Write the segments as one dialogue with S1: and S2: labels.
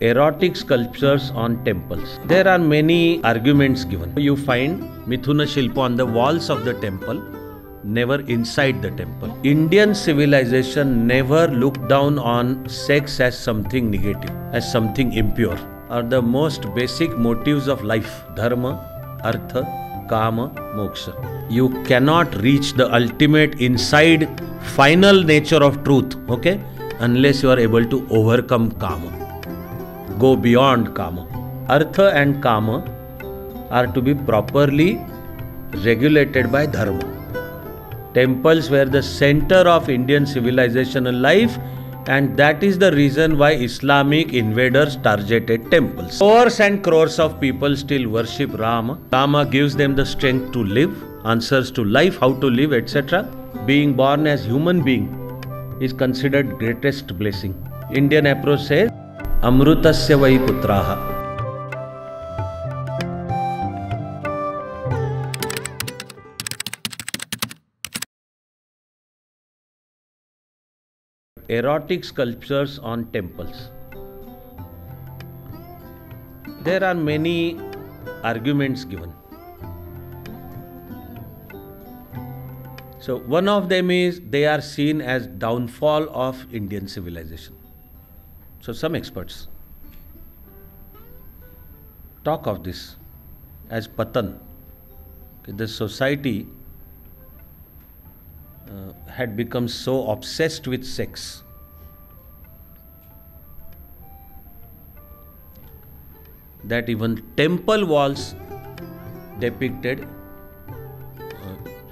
S1: Erotic sculptures on temples. There are many arguments given. You find Mithuna Shilpa on the walls of the temple, never inside the temple. Indian civilization never looked down on sex as something negative, as something impure. Are the most basic motives of life: dharma, artha, kama, moksha. You cannot reach the ultimate inside final nature of truth, okay, unless you are able to overcome kama, go beyond kama. Artha and kama are to be properly regulated by dharma. Temples were the center of Indian civilization and life, and that is the reason why Islamic invaders targeted temples. Crores and crores of people still worship Rama. Rama gives them the strength to live, answers to life, how to live, etc. Being born as human being is considered greatest blessing. Indian approach says, Amrutasya vai putraha. Erotic sculptures on temples. There are many arguments given. So one of them is they are seen as downfall of Indian civilization. So some experts talk of this as patan. The society had become so obsessed with sex that even temple walls depicted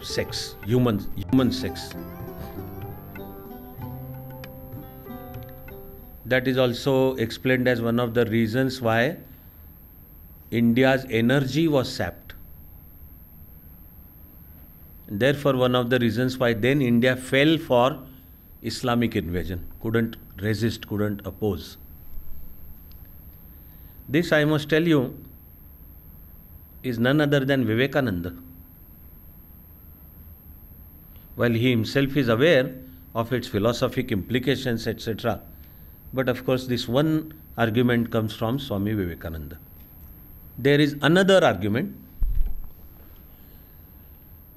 S1: sex, human sex. That is also explained as one of the reasons why India's energy was sapped. Therefore, one of the reasons why then India fell for Islamic invasion, couldn't resist, couldn't oppose. This, I must tell you, is none other than Vivekananda. While he himself is aware of its philosophic implications, etc., but of course this one argument comes from Swami Vivekananda. There is another argument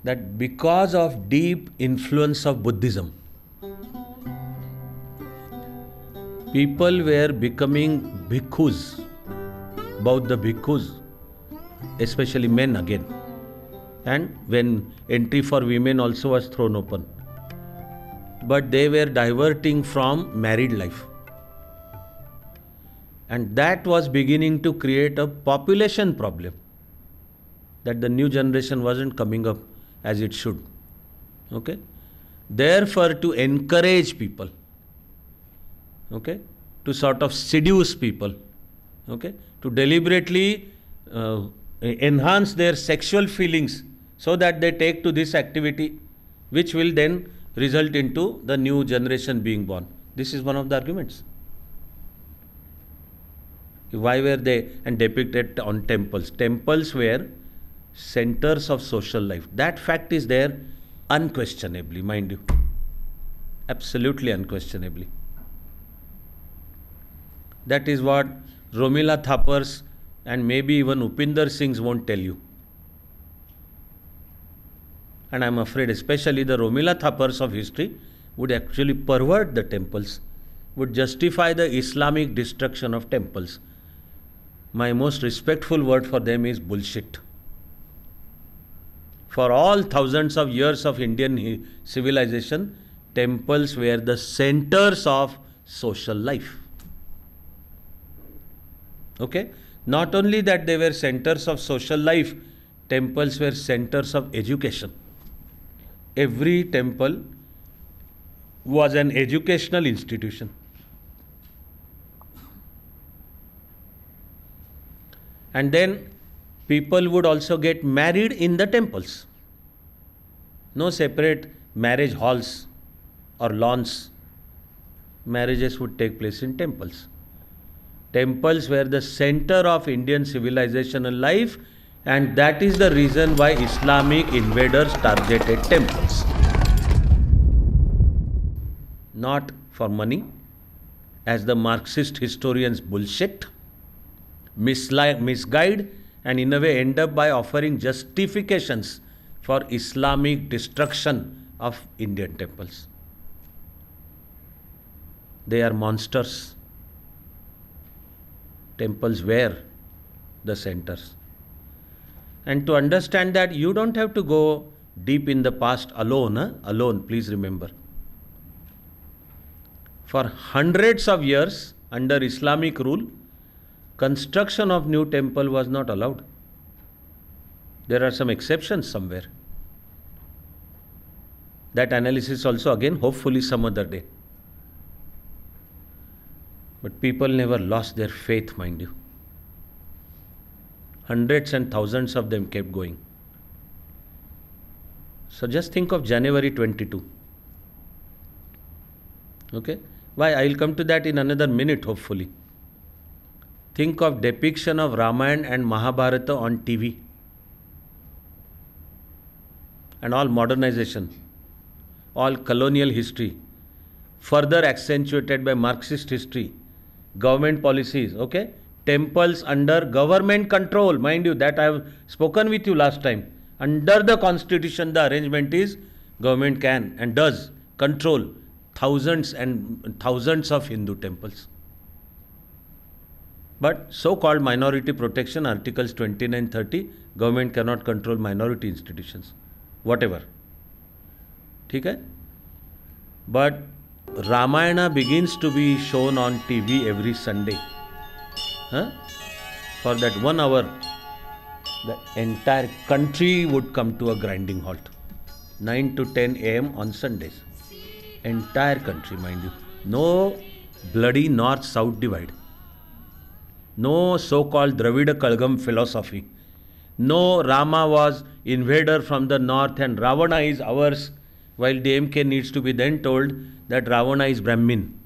S1: that because of deep influence of Buddhism, people were becoming bhikkhus, Bauddha bhikkhus, especially men again. And when entry for women also was thrown open. But they were diverting from married life. And that was beginning to create a population problem, that the new generation wasn't coming up as it should. Okay? Therefore, to encourage people, okay, to sort of seduce people, okay, to deliberately enhance their sexual feelings so that they take to this activity, which will then result into the new generation being born. This is one of the arguments. Why were they and depicted on temples? Temples were centers of social life. That fact is there unquestionably, mind you. Absolutely unquestionably. That is what Romila Thapars and maybe even Upinder Singhs won't tell you. And I'm afraid especially the Romila Thapars of history would actually pervert the temples, would justify the Islamic destruction of temples. My most respectful word for them is bullshit. For all thousands of years of Indian civilization, temples were the centers of social life. Okay? Not only that they were centers of social life, temples were centers of education. Every temple was an educational institution. And then people would also get married in the temples. No separate marriage halls or lawns. Marriages would take place in temples. Temples were the center of Indian civilization and life, and that is the reason why Islamic invaders targeted temples. Not for money, as the Marxist historians bullshit, misguide, and in a way end up by offering justifications for Islamic destruction of Indian temples. They are monsters. Temples were the centers. And to understand that, you don't have to go deep in the past alone. Alone, please remember. For hundreds of years, under Islamic rule, construction of new temple was not allowed. There are some exceptions somewhere. That analysis also again, hopefully some other day. But people never lost their faith, mind you. Hundreds and thousands of them kept going. So just think of January 22. Okay? Why? I will come to that in another minute, hopefully. Think of depiction of Ramayana and Mahabharata on TV. And all modernization, all colonial history, further accentuated by Marxist history, government policies, okay? Temples under government control, mind you, that I have spoken with you last time. Under the constitution, the arrangement is government can and does control thousands and thousands of Hindu temples. But so-called minority protection, articles 29-30, government cannot control minority institutions, whatever. Okay? But Ramayana begins to be shown on TV every Sunday. For that 1 hour, the entire country would come to a grinding halt. 9 to 10 a.m. on Sundays. Entire country, mind you. No bloody north-south divide. No so-called Dravida Kalgam philosophy. No Rama was invader from the north and Ravana is ours, while DMK needs to be then told that Ravana is Brahmin.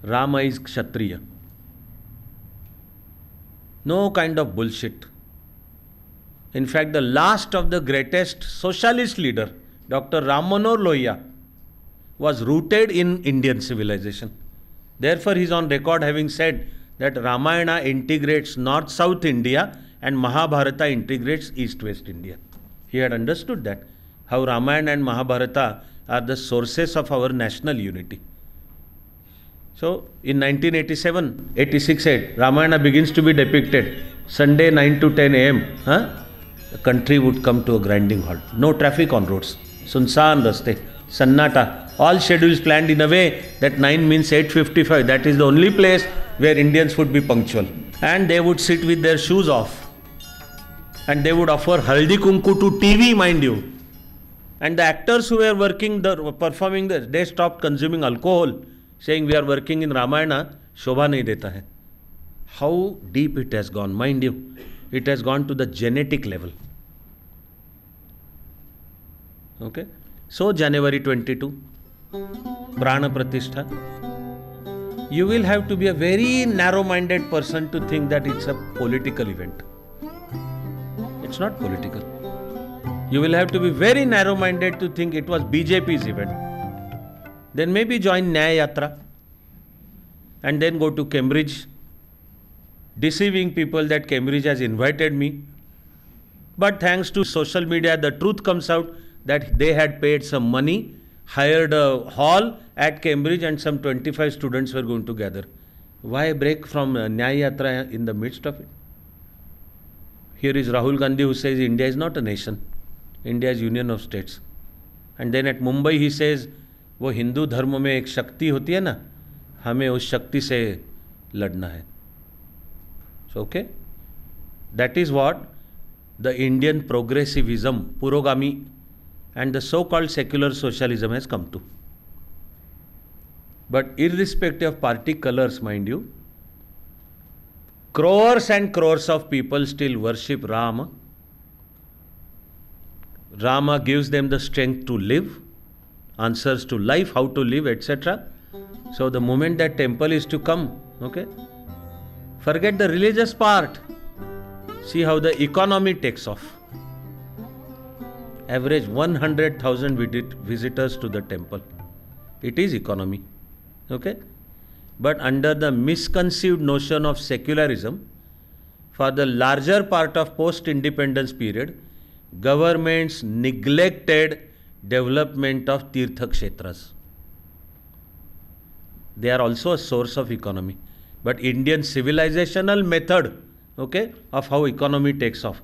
S1: Rama is Kshatriya. No kind of bullshit. In fact, the last of the greatest socialist leader, Dr. Ram Manohar Lohia, was rooted in Indian civilization. Therefore, he is on record having said that Ramayana integrates North-South India and Mahabharata integrates East-West India. He had understood that, how Ramayana and Mahabharata are the sources of our national unity. So, in 1987-86, Ramayana begins to be depicted. Sunday 9 to 10 a.m. The country would come to a grinding halt. No traffic on roads. Sunsaan raste. Sannata. All schedules planned in a way that 9 means 8:55. That is the only place where Indians would be punctual. And they would sit with their shoes off. And they would offer haldi kunku to TV, mind you. And the actors who were performing this, they stopped consuming alcohol, saying we are working in Ramayana, shobha nahi deta hai. How deep it has gone, mind you. It has gone to the genetic level. Okay. So, January 22, Prana Pratishtha. You will have to be a very narrow-minded person to think that it's a political event. It's not political. You will have to be very narrow-minded to think it was BJP's event. Then maybe join Nyaya Yatra and then go to Cambridge, deceiving people that Cambridge has invited me. But thanks to social media, the truth comes out that they had paid some money, hired a hall at Cambridge and some 25 students were going to gather. Why break from Nyaya Yatra in the midst of it? Here is Rahul Gandhi who says India is not a nation. India is union of states. And then at Mumbai he says, वो हिंदू धर्म में एक शक्ति होती है ना, हमें उस शक्ति से लड़ना है. So, okay? That is what the Indian progressivism, Purogami, and the so-called secular socialism has come to. But irrespective of party colors, mind you, crores and crores of people still worship Rama. Rama gives them the strength to live, answers to life, how to live, etc. So the moment that temple is to come, okay, forget the religious part. See how the economy takes off. Average 100,000 visitors to the temple. It is economy. Okay? but under the misconceived notion of secularism, for the larger part of post-independence period, governments neglected development of Tirtha Kshetras. They are also a source of economy. But Indian civilizational method, okay, of how economy takes off.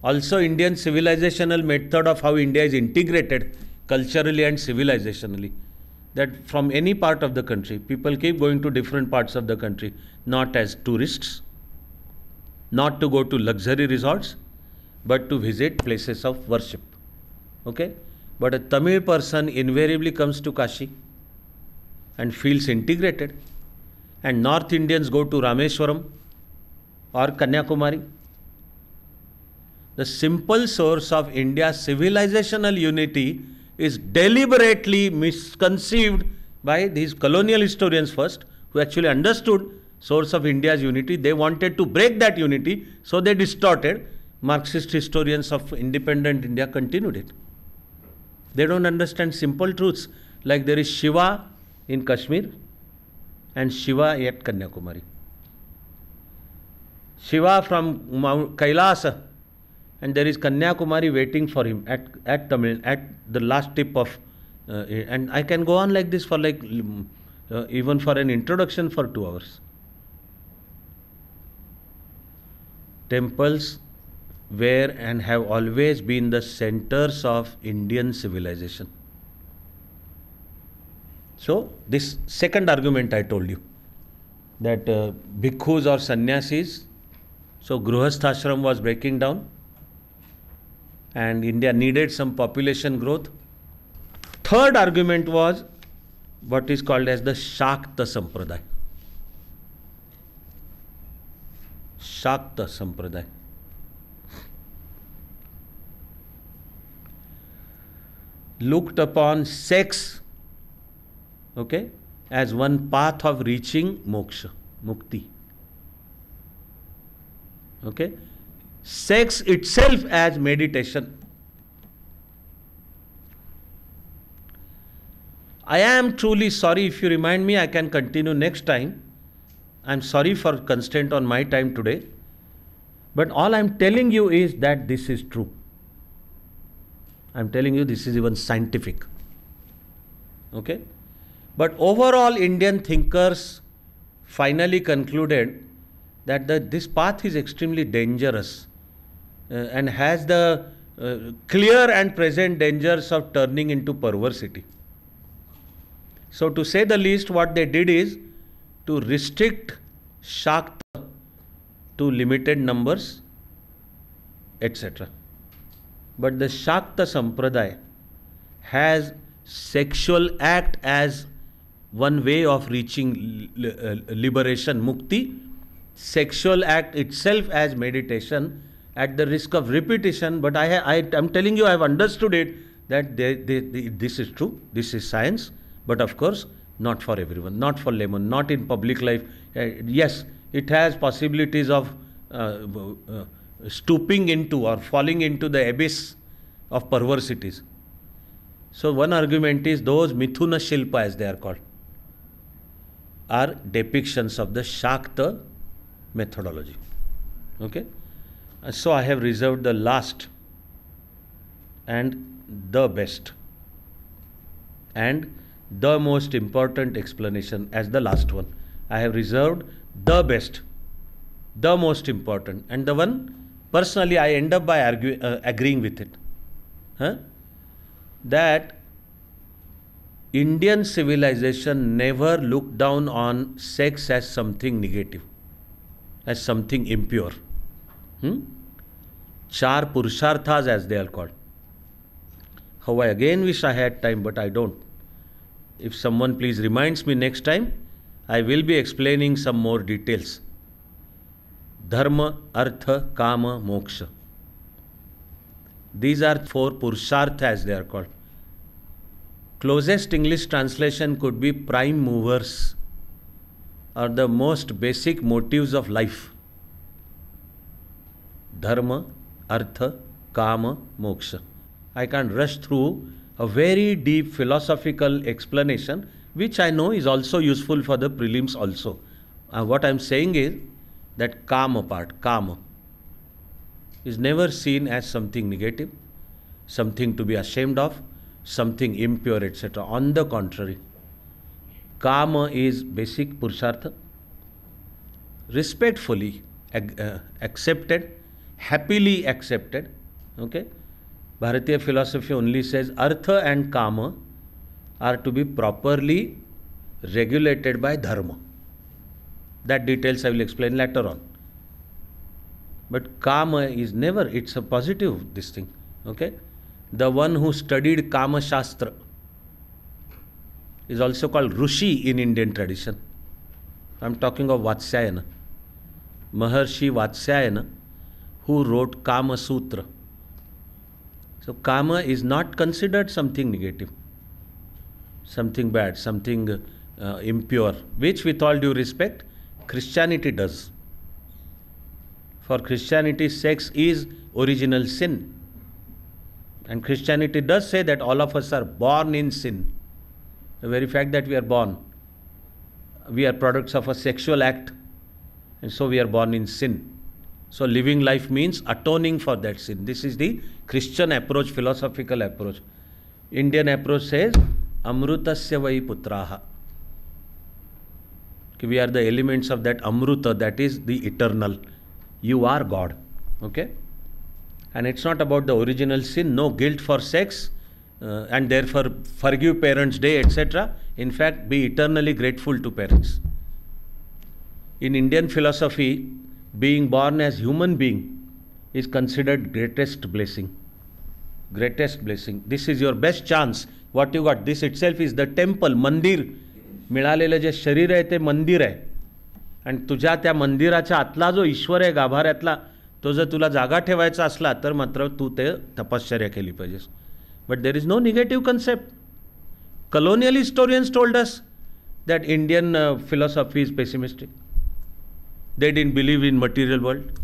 S1: Also Indian civilizational method of how India is integrated culturally and civilizationally. That from any part of the country, people keep going to different parts of the country, not as tourists, not to go to luxury resorts, but to visit places of worship. Okay? But a Tamil person invariably comes to Kashi and feels integrated. And North Indians go to Rameshwaram or Kanyakumari. The simple source of India's civilizational unity is deliberately misconceived by these colonial historians first, who actually understood source of India's unity. They wanted to break that unity, so they distorted. Marxist historians of independent India continued it. They don't understand simple truths, like there is Shiva in Kashmir and Shiva at Kanyakumari. Shiva from Mount Kailasa, and there is Kanyakumari waiting for him at Tamil, at the last tip of, and I can go on like this for even for an introduction for 2 hours. Temples were and have always been the centers of Indian civilization. So this second argument I told you, that bhikkhus or sannyasis, so Gruhasthashram was breaking down and India needed some population growth. Third argument was what is called as the Shakta Sampradaya. Shakta Sampradaya. Looked upon sex, okay, as one path of reaching moksha, mukti. Okay, sex itself as meditation. I am truly sorry. If you remind me, I can continue next time. I am sorry for constraint on my time today. But all I am telling you is that this is true. I am telling you this is even scientific. Okay? But overall, Indian thinkers finally concluded that this path is extremely dangerous and has the clear and present dangers of turning into perversity. So to say the least, what they did is to restrict Shakta to limited numbers, etc. But the Shakta Sampradaya has sexual act as one way of reaching liberation, mukti, sexual act itself as meditation, at the risk of repetition, but I am telling you I have understood it, that this is true, this is science, but of course not for everyone, not for layman, not in public life. Yes, it has possibilities of stooping into or falling into the abyss of perversities. So one argument is those Mithuna Shilpa, as they are called, are depictions of the Shakta methodology. Okay? So I have reserved the last and the best and the most important explanation as the last one. I have reserved the best, the most important, and the one personally I end up by agreeing with it. That Indian civilization never looked down on sex as something negative, as something impure. Char Purusharthas, as they are called. How I again wish I had time, but I don't. If someone please reminds me next time, I will be explaining some more details. Dharma, Artha, Kama, Moksha. These are 4 Purusharth, as they are called. Closest English translation could be prime movers, or the most basic motives of life. Dharma, Artha, Kama, Moksha. I can't rush through a very deep philosophical explanation which I know is also useful for the prelims also. What I am saying is that kama part, kama, is never seen as something negative, something to be ashamed of, something impure, etc. On the contrary, kama is basic purushartha, respectfully accepted, happily accepted. Okay, Bharatiya philosophy only says artha and kama are to be properly regulated by dharma. That details I will explain later on. But kama is never, it's a positive this thing. Okay, the one who studied kama shastra is also called Rishi in Indian tradition. I am talking of Vatsyayana, Maharshi Vatsyayana, who wrote Kama Sutra. So kama is not considered something negative, something bad, something impure, which with all due respect, Christianity does. For Christianity, sex is original sin. And Christianity does say that all of us are born in sin. The very fact that we are born, we are products of a sexual act, and so we are born in sin. So living life means atoning for that sin. This is the Christian approach, philosophical approach. Indian approach says, Amrutasya vai putraha. We are the elements of that Amruta, that is the eternal. You are God. Okay? And it's not about the original sin, no guilt for sex, and therefore forgive parents' day, etc. In fact, be eternally grateful to parents. In Indian philosophy, being born as human being is considered greatest blessing. Greatest blessing. This is your best chance. What you got, this itself is the temple, mandir. मिळालेलं जे शरीर आहे ते मंदिर आहे. आणि तुझ्या त्या मंदिराच्या आतला जो ईश्वर आहे गाभाऱ्यातला, तो जर तुला जागा ठेवायचा असला तर मात्र तू ते तपश्चर्या केली पाहिजेस. But there is no negative concept. Colonial historians told us that Indian philosophy is pessimistic. They didn't believe in material world.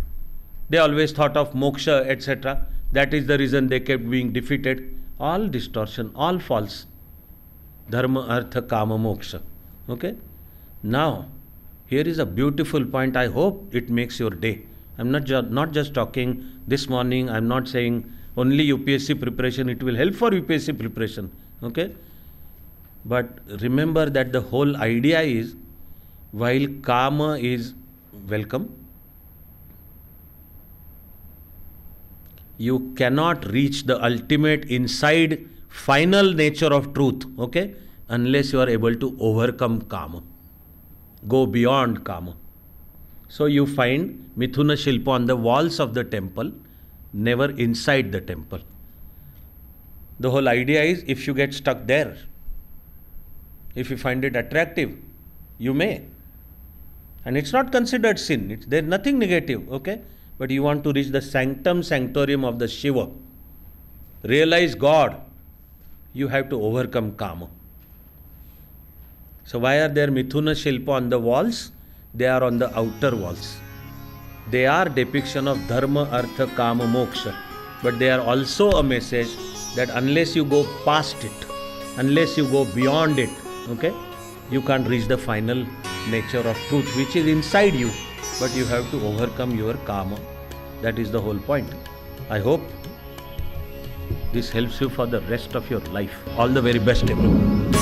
S1: They always thought of moksha, etc. That is the reason they kept being defeated. All distortion, all false. Dharma, artha, kama, moksha. Okay? Now, here is a beautiful point. I hope it makes your day. I'm not just talking this morning. I'm not saying only UPSC preparation. It will help for UPSC preparation. Okay? But remember that the whole idea is, while kama is welcome, you cannot reach the ultimate inside final nature of truth, okay, unless you are able to overcome kama, go beyond kama. So you find Mithuna Shilpa on the walls of the temple, never inside the temple. The whole idea is, if you get stuck there, if you find it attractive, you may. And it's not considered sin. There's nothing negative, okay? But you want to reach the sanctum sanctorum of the Shiva, realize God, you have to overcome kama. So why are there Mithuna Shilpa on the walls? They are on the outer walls. They are depiction of dharma, artha, kama, moksha. But they are also a message that unless you go past it, unless you go beyond it, okay, you can't reach the final nature of truth, which is inside you. But you have to overcome your kama. That is the whole point. I hope this helps you for the rest of your life. All the very best, everyone.